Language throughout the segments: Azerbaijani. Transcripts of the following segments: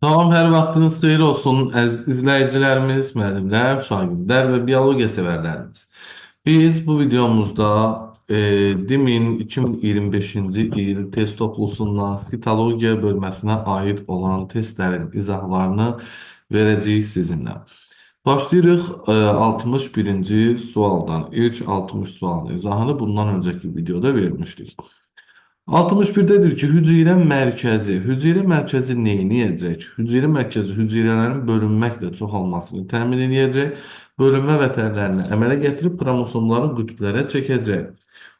Tamam, her vaktiniz hayır olsun əziz izləyicilərimiz, müəllimlər, şagirdlər və biologiya sevərlərimiz. Biz bu videomuzda DİMİN 2025-ci il test toplusundan sitologiya bölməsinə aid olan testlərin izahlarını verəcəyik sizinlə. Başlayırıq 61-ci sualdan. İlk 60 sualın izahını bundan önceki videoda vermişdik. 61'dedir ki, hücre mərkəzi neyniyəcək? Hücre mərkəzi hücrələrin bölünməklə çoxalmasını təmin edəcək, bölünmə vətənlərini əmələ gətirib xromosomları qütblərə çəkəcək.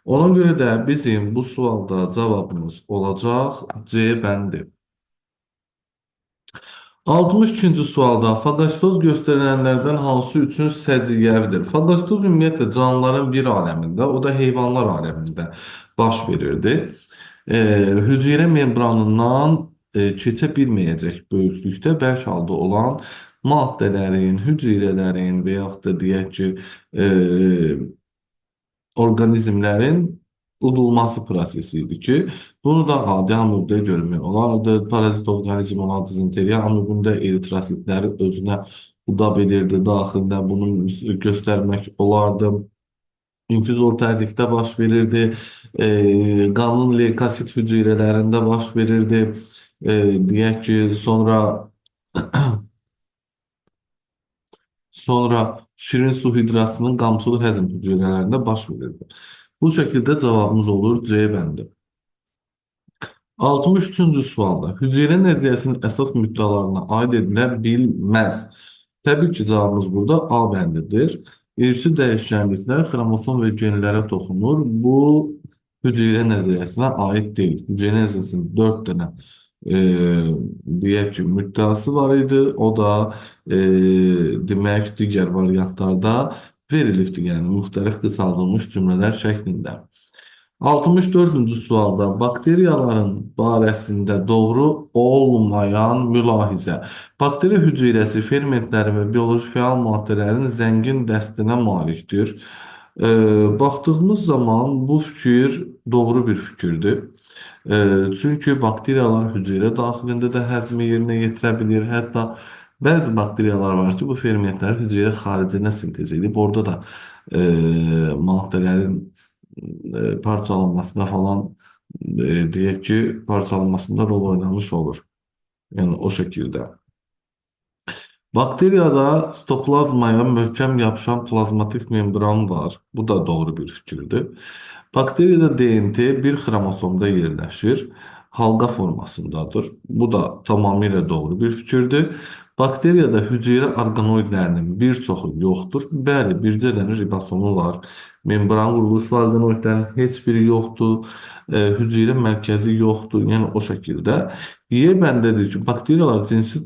Ona görə də bizim bu sualda cavabımız olacaq C bəndi. 62-ci sualda fagostoz göstərilənlərdən hansı üçün səciyyəvidir? Fagostoz ümumiyyətlə canlıların bir aləmində, o da heyvanlar aləmində baş verirdi. Hüceyrə membranından keçə bilməyəcək böyüklükdə bərk halda olan maddələrin, hüceyrələrin və yaxud da deyək ki, orqanizmlərin udulması prosesi idi ki, bunu da adi amibdə görmək olardı. Parazit orqanizm olan dizenteriya amibində eritrositləri özünə uda bilirdi daxildə. Bunu göstərmək olardı. İnfüzor tərlikdə baş verirdi. Qanın leykosit hüceyrələrində baş verirdi. Deyək ki, sonra şirin su hidrasının qamçılı həzm hüceyrələrində baş verirdi. Bu şəkildə cavabımız olur C bəndi. 63-cü sualda hüceyrə nəzəriyyəsinin əsas müddəalarına aid edilə bilməz. Təbii ki, cavabımız burada A bəndidir. İrsi dəyişkənliklər xromosom və genlərə toxunur. Bu hüceyrə nəzəriyyəsinə aid deyil. Hüceyrə nəzəriyyəsinin 4 dənə deyək ki, müddəası var idi. O da demək digər variantlarda verilibdir. Yəni müxtəlif qısaldılmış cümlələr şəklində. 64-cü sualda bakteriyaların barəsində doğru olmayan mülahizə. Bakteriya hüceyrəsi fermentlərin və bioloji fəal maddələrin zəngin dəstinə malikdir. Baxdığımız zaman bu fikir doğru bir fikirdir. Çünki bakteriyalar hüceyrə daxilində də həzmi yerinə yetirə bilir. Hətta bəzi bakteriyalar var ki, bu fermentləri hüceyrə xaricinə sintez edib, orada da maddələrin parçalanmasına falan deyək ki, parçalanmasında rol oynamış olur. Yəni o şəkildə. Bakteriyada sitoplazmaya möhkəm yapışan plazmatik membran var. Bu da doğru bir fikirdir. Bakteriyada DNT bir xromosomda yerləşir. Halqa formasındadır. Bu da tamamilə doğru bir fikirdir. Bakteriyada hüceyrə orqanoidlərinin bir çoxu yoxdur. Bəli, bircə dənə ribosomu var. Membran quruluşlu orqanoidlərin heç biri yoxdur. Hüceyrə mərkəzi yoxdur. Yəni o şəkildə. Y bəndədir ki, bakteriyalar cinsi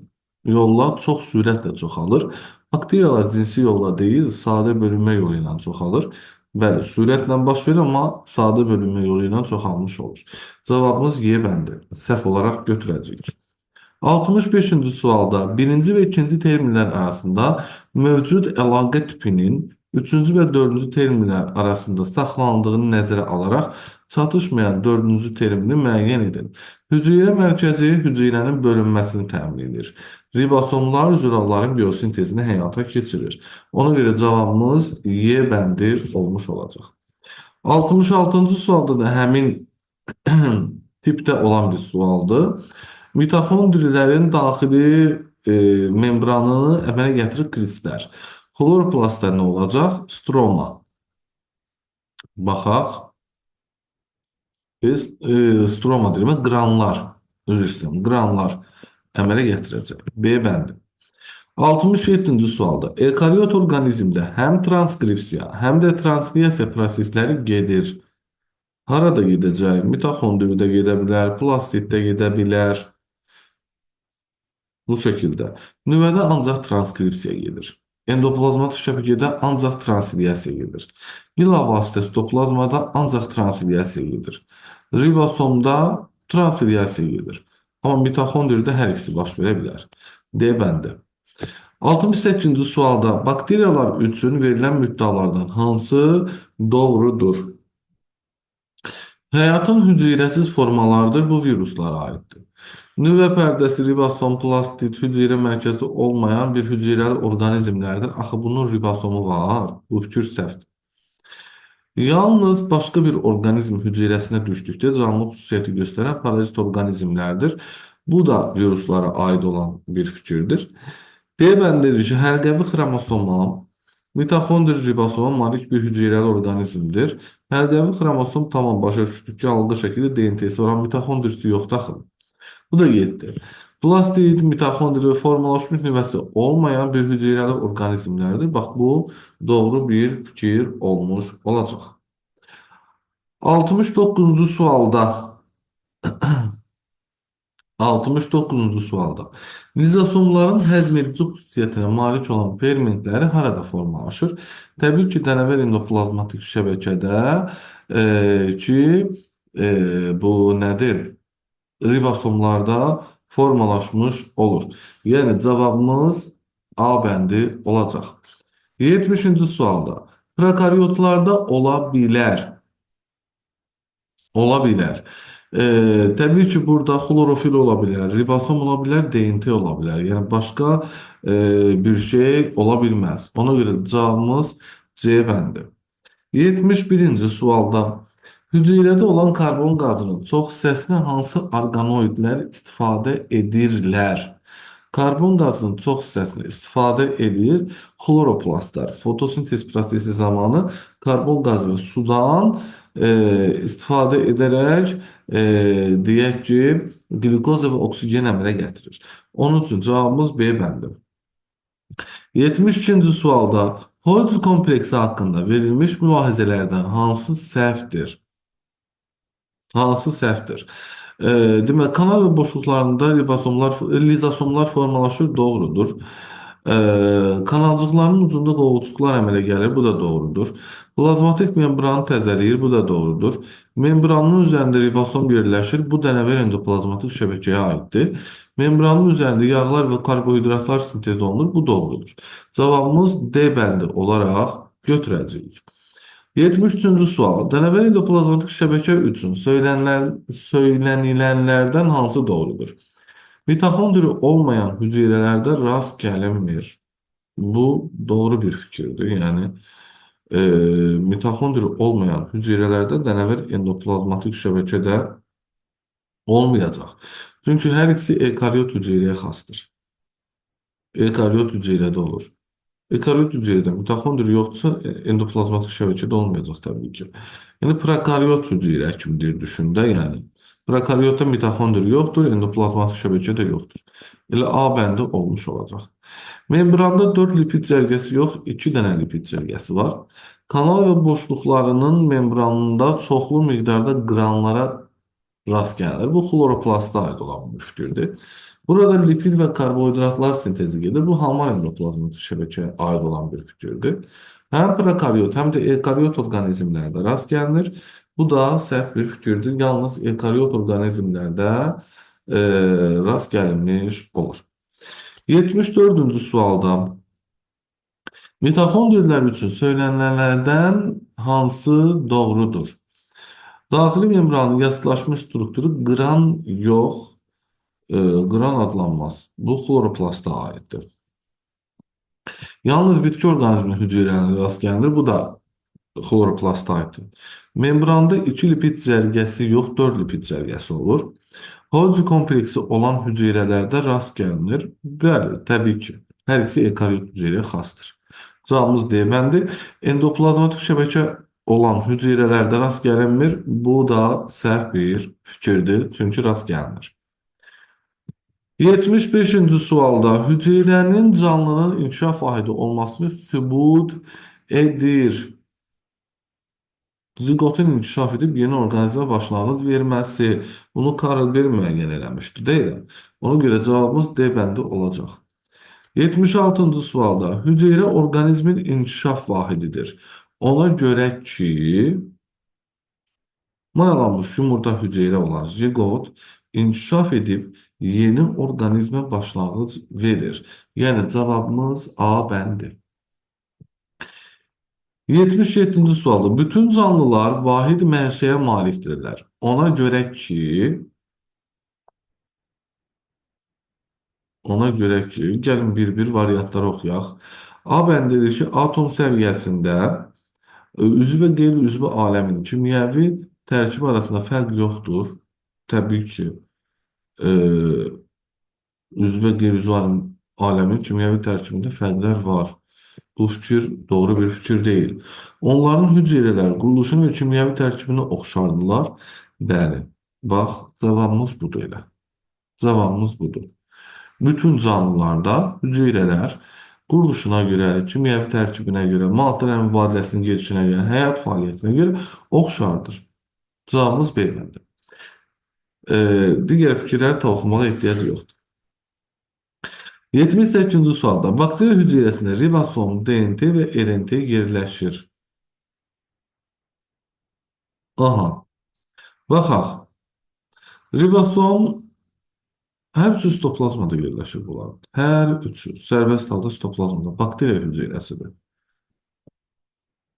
yolla çox sürətlə çoxalır. Bakteriyalar cinsi yolla deyil, sadə bölünmə yolu ilə çoxalır. Bəli, sürətlə baş verir, amma sadə bölünmə yolu ilə çoxalmış olur. Cavabımız Y bəndi. Səhv olaraq götürəcəyik. 65-ci sualda birinci və ikinci terminlər arasında mövcud əlaqə tipinin üçüncü və dördüncü terminlər arasında saxlanıldığını nəzərə alaraq çatışmayan dördüncü termini müəyyən edin. Hüceyrə mərkəzi hüceyrənin bölünməsini təmin edir. Ribosomlar zülalların biosintezini həyata keçirir. Ona görə cavabımız Y bəndi olmuş olacaq. 66-cı sualda da həmin tipdə olan bir sualdır. Mitokondrilərin daxili membranını əmələ gətirir kristlər. Xloroplastda nə olacaq? Stroma. Baxaq. Biz stroma deyilmə, qranlar, özür istəyirəm, qranlar əmələ gətirəcək. B bəndi. 67-ci sualda ekariot orqanizmdə həm transkripsiya, həm də transliyasiya prosesləri gedir. Harada gedəcək? Mitoxondridə gedə bilər, plastiddə gedə bilər. Bu şəkildə. Nüvədə ancaq transkripsiya gedir. Endoplazmatik şəbəkədə ancaq transliyasiya gedir. Bilavasitə sitoplazmada ancaq transliyasiya gedir. Ribosomda transliyasiya gedir. Amma mitoxondriyada hər ikisi baş verə bilər. D bəndi. 68-ci sualda bakteriyalar üçün verilən müddəalardan hansı doğrudur? Həyatın hüceyrəsiz formalarıdır, bu viruslara aiddir. Nüvə pərdəsi, ribosom, plastid, hüceyrə mərkəzi olmayan bir hüceyrəli orqanizmlərdir. Axı bunun ribosomu var. Bu fikir səhvdir. Yalnız başqa bir orqanizm hüceyrəsinə düşdükdə canlı xüsusiyyəti göstərən parazit orqanizmlərdir. Bu da viruslara aid olan bir fikirdir. D bəndirir ki, həlqəvi xromosoma mitokondri ribosoma malik bir hüceyrəli orqanizmdir. Həlqəvi xromosom tamam başa düşdük ki, halqa şəkildə DNT-si var, mitokondrisi yoxdur axı. Bu da 7. Plastid, mitokondri və formalaşmış nüvəsi olmayan bir hüceyrəli orqanizmlərdir. Bax, bu doğru bir fikir olmuş olacaq. 69-cu sualda 69-cu sualda lizosomların həzm edici xüsusiyyətinə malik olan fermentləri harada formalaşır? Təbii ki, dənəvər endoplazmatik şəbəkədə ki, bu nədir? Ribosomlarda formalaşmış olur. Yəni cavabımız A bəndi olacaq. 70-ci sualda prokaryotlarda ola bilər. Ola bilər. Təbii ki, burada xlorofil ola bilər, ribosom ola bilər, DNT ola bilər. Yəni başqa bir şey ola bilməz. Ona görə cavabımız C bəndi. 71-ci sualda hüceyrədə olan karbon qazının çox hissəsini hansı orqanoidlər istifadə edirlər? Karbon qazının çox hissəsini istifadə edir xloroplastlar. Fotosintez prosesi zamanı karbon qazı və sudan istifadə edərək deyək ki, qlükoz və oksigen əmələ gətirir. Onun üçün cavabımız B bəndi. 72-ci sualda Holtz kompleksi haqqında verilmiş mülahizələrdən hansı səhvdir? Hansı səhvdir? Demək, kanal və boşluqlarında lizosomlar formalaşır, doğrudur. Kanalcıqların ucunda qovluqlar əmələ gəlir, bu da doğrudur. Plazmatik membranı təzələyir, bu da doğrudur. Membranın üzərində ribosom yerləşir, bu dənəvər endoplazmatik şəbəkəyə aiddir. Membranın üzərində yağlar və karbohidratlar sintez olunur, bu doğrudur. Cavabımız D bəndi olaraq götürəcəyik. 73-cü sual. Dənəvər endoplazmatik şəbəkə üçün söylənilənlərdən hansı doğrudur? Mitoxondri olmayan hüceyrələrdə rast gəlinmir. Bu doğru bir fikirdir. Yəni mitoxondri olmayan hüceyrələrdə dənəvər endoplazmatik şəbəkədə olmayacaq. Çünki hər ikisi ekariot hüceyrəyə xasdır. Ekariot hüceyrədə olur. Ekariot hüceyrədə mitoxondri yoxdursa, endoplazmatik şəbəkədə olmayacaq təbii ki. Yəni prokariot hüceyrə kimdir düşündə, yəni. Prokaryotda mitoxondri yoxdur, endoplazmatik şəbəkədə yoxdur. Elə A bəndi olmuş olacaq. Membranda 4 lipid cərgəsi yox, 2 dənə lipid cərgəsi var. Kanal və boşluqlarının membranında çoxlu miqdarda qranlara rast gəlir. Bu xloroplasta aid olan bir fikirdir. Burada lipid və karbohidratlar sintezi gedir. Bu hamar endoplazmatik şəbəkəyə aid olan bir fikirdir. Həm prokaryot, həm də ekariot orqanizmlərdə rast gəlinir. Bu da səhv bir fikirdir. Yalnız ekariot orqanizmlərdə rast gəlinmiş olur. 74-cü sualda mitoxondrilər üçün söylənənlərdən hansı doğrudur? Daxili membranın yastılaşmış strukturu qran yox, qran adlanmaz. Bu xloroplasta aiddir. Yalnız bitki orqanizminin hüceyrələrində rast gəlinir. Bu da xloroplasta aiddir. Membranda 2 lipid cərgəsi yox, 4 lipid cərgəsi olur. Holtz kompleksi olan hüceyrələrdə rast gəlinir. Bəli, təbii ki, hər ikisi ekariot hüceyrəyə xasdır. Cavabımız D bəndi. Endoplazmatik şəbəkə olan hüceyrələrdə rast gəlinmir. Bu da səhv bir fikirdir, çünki rast gəlinir. 75-ci sualda hüceyrənin canlının inkişaf vahidi olmasını sübut edir. Ziqotun inkişaf edib yeni orqanizmə başlanğıc verməsi. Bunu Karl Berg müəyyən eləmişdi, deyil? Ona görə cavabımız D bəndi olacaq. 76-cı sualda hüceyrə orqanizmin inkişaf vahididir. Ona görə ki, mayalanmış yumurta hüceyrə olan ziqot inkişaf edib yeni orqanizmə başlanğıc verir. Yəni cavabımız A bəndi. 77-ci sualda bütün canlılar vahid mənşəyə malikdirlər. Ona görə ki, gəlin bir-bir variantları oxuyaq. A bəndi deyir ki, atom səviyyəsində üzvü və qeyri-üzvü aləmin kimyəvi tərkibi arasında fərq yoxdur. Təbii ki, e, üzvü və qeyri-üzvü aləmin kimyəvi tərkibində fərqlər var. Bu fikir doğru bir fikir deyil. Onların hüceyrələr quruluşunu və kimyəvi tərkibini oxşardılar. Bəli, bax, cavabımız budur elə. Cavabımız budur. Bütün canlılarda hüceyrələr quruluşuna görə, kimyəvi tərkibinə görə, maddələrin mübadiləsinin gedişinə görə, həyat fəaliyyətinə görə oxşardır. Cavabımız B bəndi. Digər fikirləri də oxumağa ehtiyac yoxdur. 78-ci sualda bakteriya hücrəsində ribosom, DNT və RNT yerləşir. Aha, baxaq. Ribosom hər üçü sitoplazmada yerləşir bunlar. Hər üçü sərbəst halda sitoplazmada bakteriya hücrəsidir.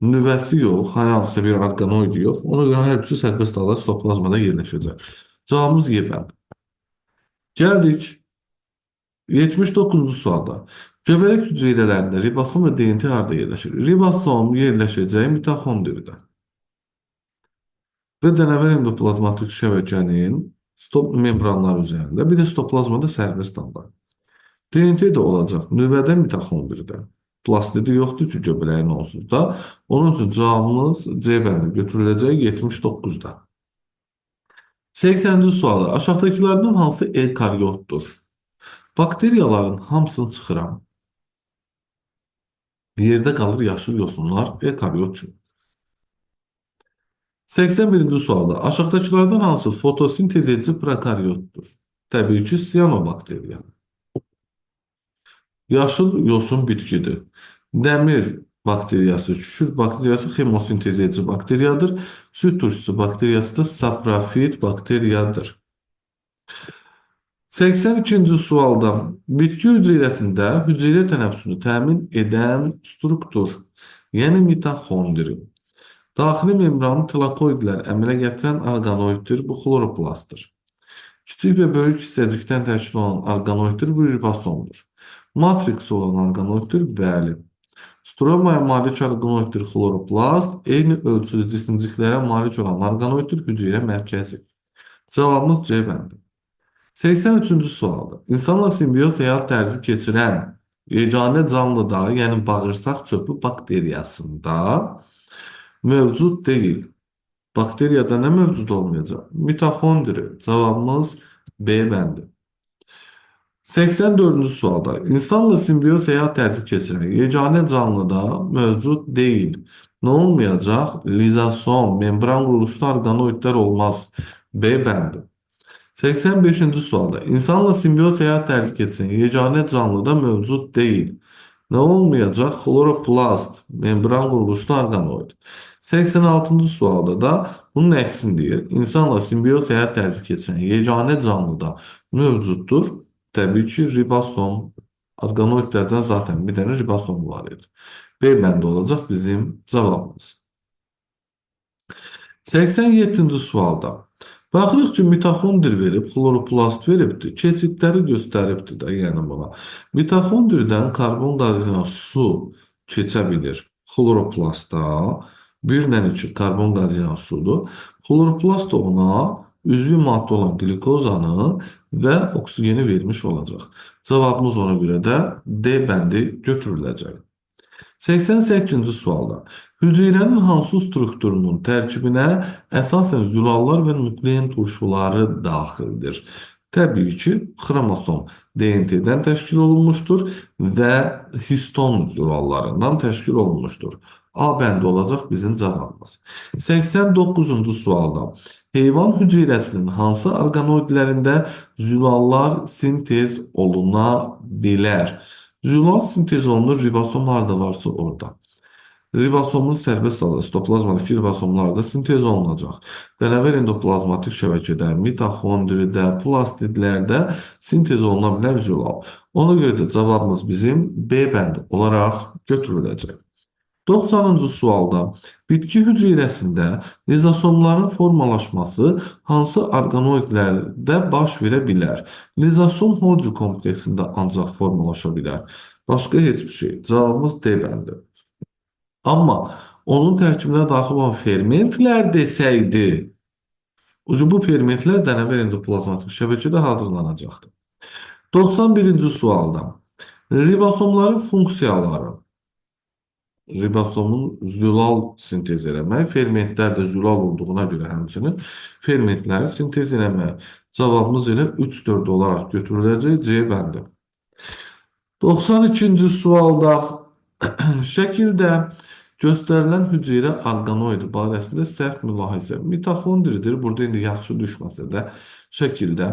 Nüvəsi yox, hər hansısa bir orqanoid yox. Ona görə hər üçü sərbəst halda sitoplazmada yerləşəcək. Cavabımız Y bəndi. Gəldik 79-cu sualda. Göbələk hüceyrələrində ribosom və DNT harda yerləşir? Ribosom yerləşəcək mitoxondrida. Və dənəvər endoplazmatik şəbəkənin stop membranları üzərində, bir də sitoplazmada sərbəst halda. DNT də olacaq nüvədə mitoxondrida. Plastidi yoxdur ki, göbələyin onsuz da. Onun üçün cavabımız C bəndi götürüləcək 79-da. 80-ci sualı. Aşağıdakılardan hansı eukaryotdur? Bakteriyaların hamısını çıxıram. Yerdə qalır yaşıl yosunlar eukaryot kimi. 81-ci sualda aşağıdakılardan hansı fotosintez edici prokaryotdur? Təbii ki, siyanobakteriya. Yaşıl yosun bitkidir. Dəmir bakteriyası, kükürt bakteriyası xemosintez edici bakteriyadır. Süd turşusu bakteriyası da saprofit bakteriyadır. 82-ci sualda bitki hüceyrəsində hüceyrə tənəffüsünü təmin edən struktur, yəni mitoxondri. Daxili membranı tilakoidlər əmələ gətirən orqanoiddir, bu xloroplastdır. Kiçik və böyük hissəcikdən təşkil olan orqanoiddir, bu ribosomdur. Matrix olan orqanoiddir, bəli. Stromaya malik orqanoiddir, xloroplast, eyni ölçülü cisimciklərə malik olan orqanoiddir, hüceyrə mərkəzi. Cavabımız C bəndi. 83-cü sualda. İnsanla simbiyoz həyat tərzi keçirən yeganə canlıda, yəni bağırsaq çöpü bakteriyasında mövcud deyil. Bakteriyada nə mövcud olmayacaq? Mitoxondri. Cavabımız B bəndi. 84-cü sualda. İnsanla simbiyoz həyat tərzi keçirən yeganə canlıda mövcud deyil. Nə olmayacaq? Lizosom, membran quruluşlu orqanoidlər olmaz. B bəndi. 85-ci sualda. İnsanla simbiyoz həyat tərzi keçirən yeganə canlıda mövcud deyil. Nə olmayacaq? Xloroplast, membran quruluşlu orqanoid. 86-cı sualda da bunun əksini deyir. İnsanla simbiyoz həyat tərzi keçirən yeganə canlıda mövcuddur. Təbii ki, ribosom. Orqanoidlərdən zaten bir dənə ribosom var idi. B bəndi olacaq bizim cavabımız. 87-ci sualda. Baxırıq ki, mitoxondri verib, xloroplast veribdir, keçidləri göstəribdir də, yəni buna. Mitoxondridən karbon qazı ilə su keçə bilir xloroplasta, 1-2 karbon qazı ilə sudur. Xloroplast ona üzvi maddə olan glikozanı və oksigeni vermiş olacaq. Cavabımız ona görə də D bəndi götürüləcək. 88-ci sualda. Hüceyrənin hansı strukturunun tərkibinə əsasən zülallar və nuklein turşuları daxildir? Təbii ki, xromosom DNT-dən təşkil olunmuşdur və histon zülallarından təşkil olunmuşdur. A bəndi olacaq bizim cavabımız. 89-cu sualda. Heyvan hüceyrəsinin hansı orqanoidlərində zülallar sintez oluna bilər? Zülal sintez olunur ribosomlarda varsa orada. Ribosomun sərbəst halda sitoplazmadakı ribosomlarda sintez olunacaq. Dənəvər endoplazmatik şəbəkədə, mitoxondridə, plastidlərdə sintez oluna bilər zülal. Ona görə də cavabımız bizim B bəndi olaraq götürüləcək. 90-cı sualda bitki hücrəsində lizosomların formalaşması hansı orqanoidlərdə baş verə bilər? Lizosom Golgi kompleksində ancaq formalaşa bilər. Başqa heç bir şey. Cavabımız D bəndi. Amma onun tərkibinə daxil olan fermentlər desəydi, bu fermentlər dənəvi endoplazmatik şəbəkədə hazırlanacaqdı. 91-ci sualda ribosomların funksiyaları. Ribosomun zülal sintez eləmək, fermentlər də zülal olduğuna görə həmçinin fermentləri sintez eləmək. Cavabımız elə 3-4 olaraq götürüləcək C bəndi. 92-ci sualda şəkildə göstərilən hüceyrə orqanoidi barəsində səhv mülahizə. Mitoxondridir. Burada indi yaxşı düşməsə də şəkildə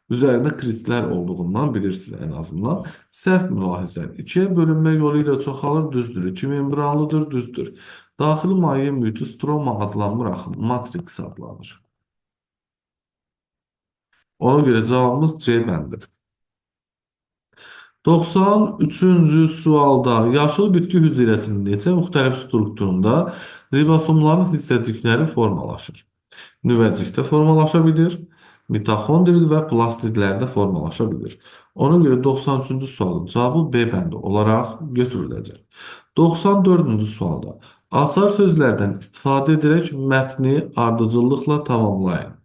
üzərində kristlər olduğundan bilirsiniz en azından. Səhv mülahizə. İkiyə bölünmə yolu ilə çoxalır, düzdür. İki membranlıdır, düzdür. Daxili maye mühiti stroma adlanmır axı, matrix adlanır. Ona görə cavabımız C bəndir. 93-cü sualda yaşıl bitki hücrəsinin neçə müxtəlif strukturunda ribosomların hissəcikləri formalaşır? Nüvəcikdə formalaşa bilir, mitoxondri və plastidlərdə formalaşa bilir. Ona görə 93-cü sualın cavabı B bəndi olaraq götürüləcək. 94-cü sualda açar sözlərdən istifadə edərək mətni ardıcıllıqla tamamlayın.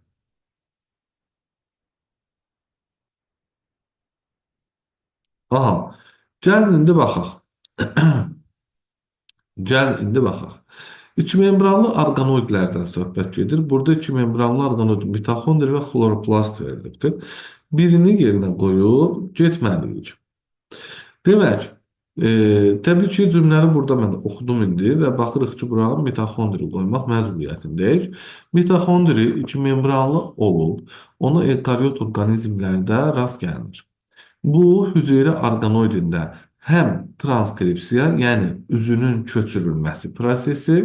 Aha, gəlin indi baxaq. Gəlin indi baxaq. İkimembranlı orqanoidlərdən söhbət gedir. Burada ikimembranlı orqanoid mitoxondri və xloroplast verilibdir. Birini yerinə qoyub getməliyik. Demək, təbii ki, cümləni burada mən oxudum indi və baxırıq ki, bura mitoxondri qoymaq məcburiyyətindəyik. Mitoxondri ikimembranlı olub, ona eukaryot orqanizmlərdə rast gəlinir. Bu hüceyrə orqanoidində həm transkripsiya, yəni üzünün köçürülməsi prosesi,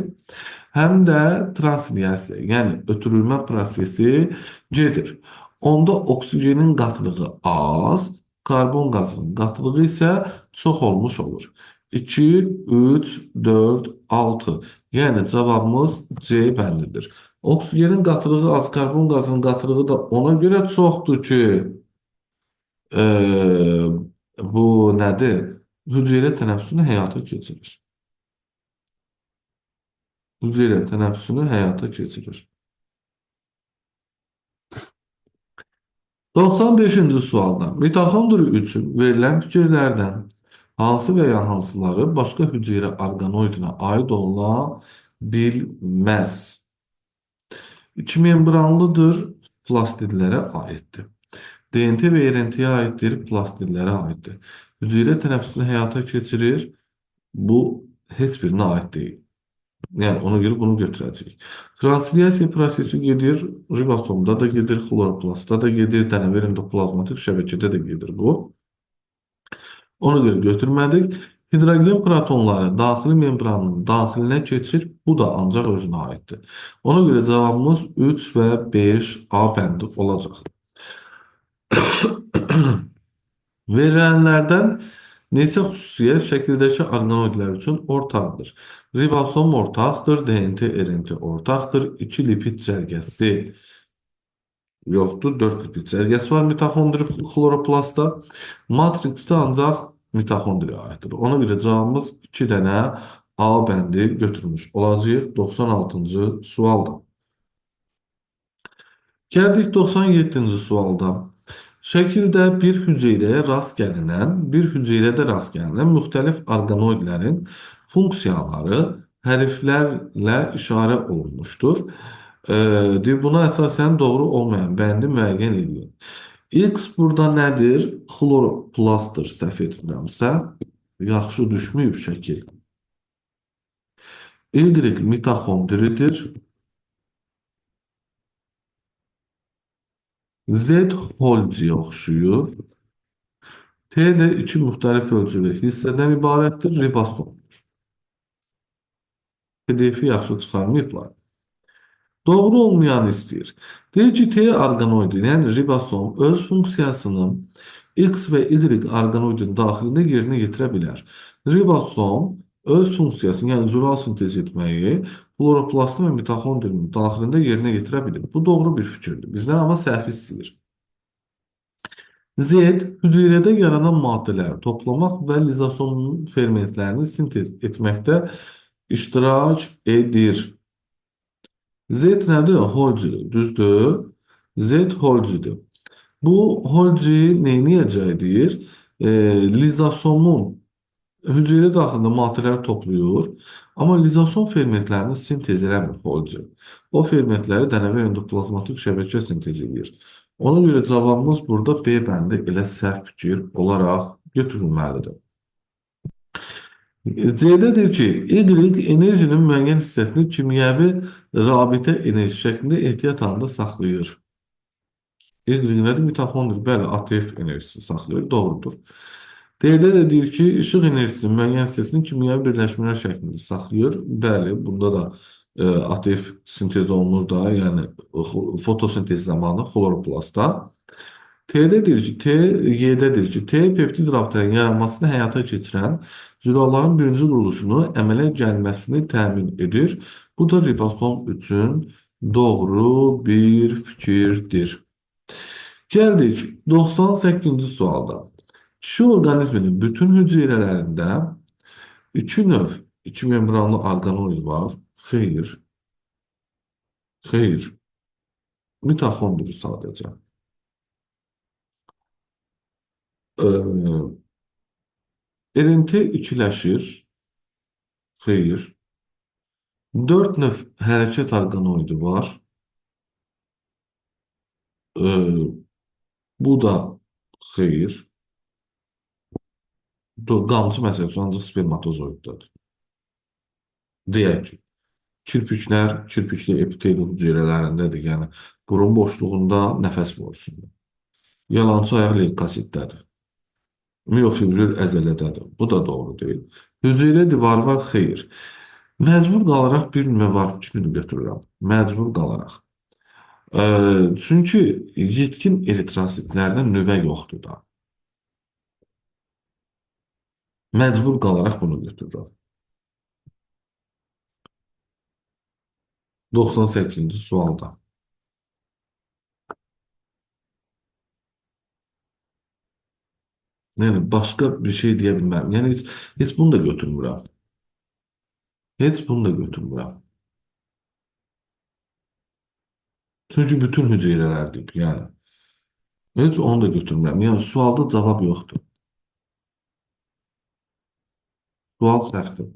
həm də translyasiya, yəni ötürülmə prosesi gedir. Onda oksigenin qatılığı az, karbon qazının qatılığı isə çox olmuş olur. 2, 3, 4, 6. Yəni cavabımız C bəndidir. Oksigenin qatılığı az, karbon qazının qatılığı da ona görə çoxdur ki, bu nədir? Hüceyrə tənəffüsünü həyata keçirir. Hüceyrə tənəffüsünü həyata keçirir. 95-ci sualda mitoxondri üçün verilən fikirlərdən hansı və ya hansıları başqa hüceyrə orqanoidinə aid ola bilməz? İkimembranlıdır, plastidlərə aiddir. DNT və RNT-yə aiddir, plastidlərə aiddir. Hüceyrə tənəffüsünü həyata keçirir. Bu heç birinə aid deyil. Yəni ona görə bunu götürəcəyik. Translyasiya prosesi gedir, ribosomda da gedir, xloroplastda da gedir, dənəvi endoplazmatik şəbəkədə də gedir bu. Ona görə götürmədik. Hidrogen protonları daxili membranın daxilinə keçir. Bu da ancaq özünə aiddir. Ona görə cavabımız 3 və 5 A bəndi olacaq. Verilənlərdən neçə xüsusiyyət şəkildəki orqanoidlər üçün ortaqdır? Ribosom ortaqdır, DNT, RNT ortaqdır, 2 lipid cərgəsi yoxdur, 4 lipid cərgəsi var mitoxondri xloroplastda. Matrixdə ancaq mitoxondriya aiddir. Ona görə cavabımız 2 dənə A bəndi götürmüş olacaq 96-cı sualda. Gəldik 97-ci sualda. Şəkildə bir hüceyrəyə rast gəlinən, bir hüceyrədə rast gəlinən müxtəlif orqanoidlərin funksiyaları hərflərlə işarə olunmuşdur. Buna əsasən doğru olmayan bəndi müəyyən edin. X burada nədir? Xloroplastdır, səhv etmirəmsə. Yaxşı düşməyib şəkil. Y mitoxondridir. Z Golgiyə oxşuyur. T də 2 müxtəlif ölçülü hissədən ibarətdir, ribosomdur. PDF-i yaxşı çıxarmayıblar. Doğru olmayan istəyir. Deyir ki, T orqanoidi, yəni ribosom öz funksiyasını X və Y orqanoidin daxilində yerinə yetirə bilər. Ribosom öz funksiyasını, yəni zural sintez etməyi xloroplastın və mitoxondrinin daxilində yerinə yetirə bilir. Bu doğru bir fikirdir. Bizdən amma səhvi istəyir. Z hüceyrədə yaranan maddələri toplamaq və lizosomun fermentlərini sintez etməkdə iştirak edir. Z nədir? Holcidir, düzdür? Z holcidir. Bu holci neyniyəcəkdir? Lizosomun hüceyrə daxilində maddələri toplayır, amma lizosom fermentlərini sintez eləmir holci. O fermentləri dənəvi endoplazmatik şəbəkə sintez edir. Ona görə cavabımız burada B bəndi elə səhv fikir olaraq götürülməlidir. C'də deyir ki, Y enerjinin müəyyən hissəsini kimyəvi rabitə enerji şəklində ehtiyat halında saxlayır. Y nədir? Mitoxondri, bəli, ATF enerjisi saxlayır, doğrudur. D'də də deyir ki, işıq enerjisinin müəyyən hissəsini kimyəvi birləşmələr şəklində saxlayır. Bəli, bunda da ATF sintez olunur da, yəni fotosintez zamanı xloroplastda. T'də deyir ki, Y'də deyir ki, T peptid rabitənin yaranmasını həyata keçirən zülalların birinci quruluşunu əmələ gəlməsini təmin edir. Bu da ribosom üçün doğru bir fikirdir. Gəldik 98-ci sualda. Kişi orqanizminin bütün hüceyrələrində iki növ, iki membranlı orqanoid var. Xeyr, xeyr. Mitoxondri sadəcə. RNT ikiləşir. Xeyr. 4 növ hərəkət orqanoidi var. Bu da xeyr. Qamçı məsəl üçün ancaq spermatozoiddadır. Deyək ki, kirpikli epitel hüceyrələrindədir, yəni burun boşluğunda, nəfəs borusunda. Yalançı ayaq leykositdədir. Miofibril əzələdədir. Bu da doğru deyil. Hüceyrə divarı var, xeyr. Məcbur qalaraq bir nüvə var, ikini götürürəm. Məcbur qalaraq. Çünki yetkin eritrositlərdə nüvə yoxdur da. Məcbur qalaraq bunu götürürəm. 98-ci sualda. Yəni, başqa bir şey deyə bilmərəm. Yəni, heç bunu da götürmürəm. Heç bunu da götürmürəm. Çünki bütün hüceyrələrdir, yəni. Heç onu da götürmürəm. Yəni, sualda cavab yoxdur. Sual səhvdir.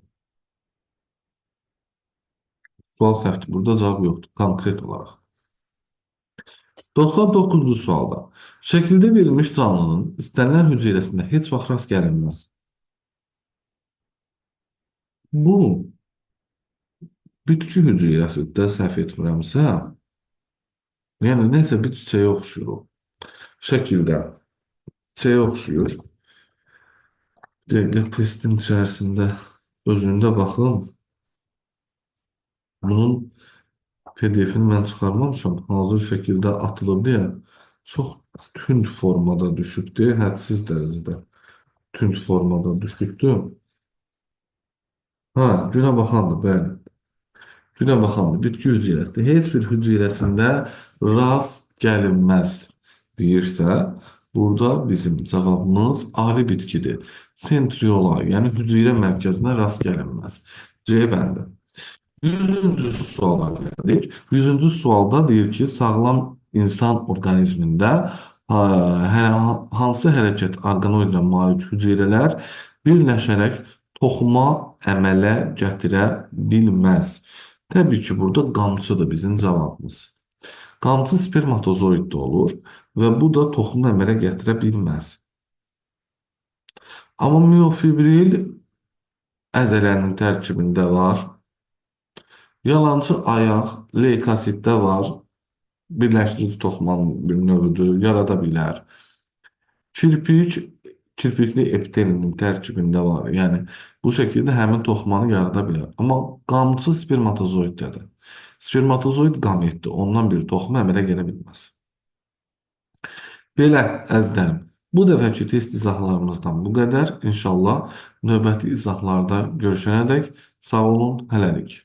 Sual səhvdir. Burada cavab yoxdur, konkret olaraq. 99-cu sualda. Şəkildə verilmiş canlının istənilən hüceyrəsində heç vaxt rast gəlinməz. Bu, bitki hüceyrəsində səhv etmirəmsə, yəni nəsə bir çiçəyə oxşuyur o. Şəkildə çiçəyə oxşuyur. Dəqiqə testin içərisində özündə baxın. Bunun PDF-ini mən çıxarmamışam. Hazır şəkildə atılıb deyə çox tünd formada düşübdür. Hədsiz dərəcədə tünd formada düşübdür. Günə baxandır, bəli. Günə baxandır, bitki hüceyrəsində. Heç bir hüceyrəsində rast gəlinməz deyirsə, burada bizim cavabımız ali bitkidir. Sentriola, yəni hüceyrə mərkəzinə rast gəlinməz. C bəndi. 100-cü suala gəldik. 100-cü sualda deyir ki, sağlam insan orqanizmində hansı hərəkət orqanoidlə malik hüceyrələr birləşərək toxuma əmələ gətirə bilməz. Təbii ki, burada qamçıdır bizim cavabımız. Qamçı spermatozoiddə olur və bu da toxumu əmələ gətirə bilməz. Amma miofibril əzələnin tərkibində var. Yalançı ayaq leykositdə var. Birləşdirici toxumanın bir növüdür, yarada bilər. Kirpikli epitelinin tərkibində var. Yəni, bu şəkildə həmin toxumanı yarada bilər. Amma qamçı spermatozoiddədir. Spermatozoid qametdir. Ondan bir toxum əmələ gələ bilməz. Belə, əzizlərim, bu dəfəki test izahlarımızdan bu qədər. İnşallah Növbəti izahlarda görüşənədək sağ olun, hələlik.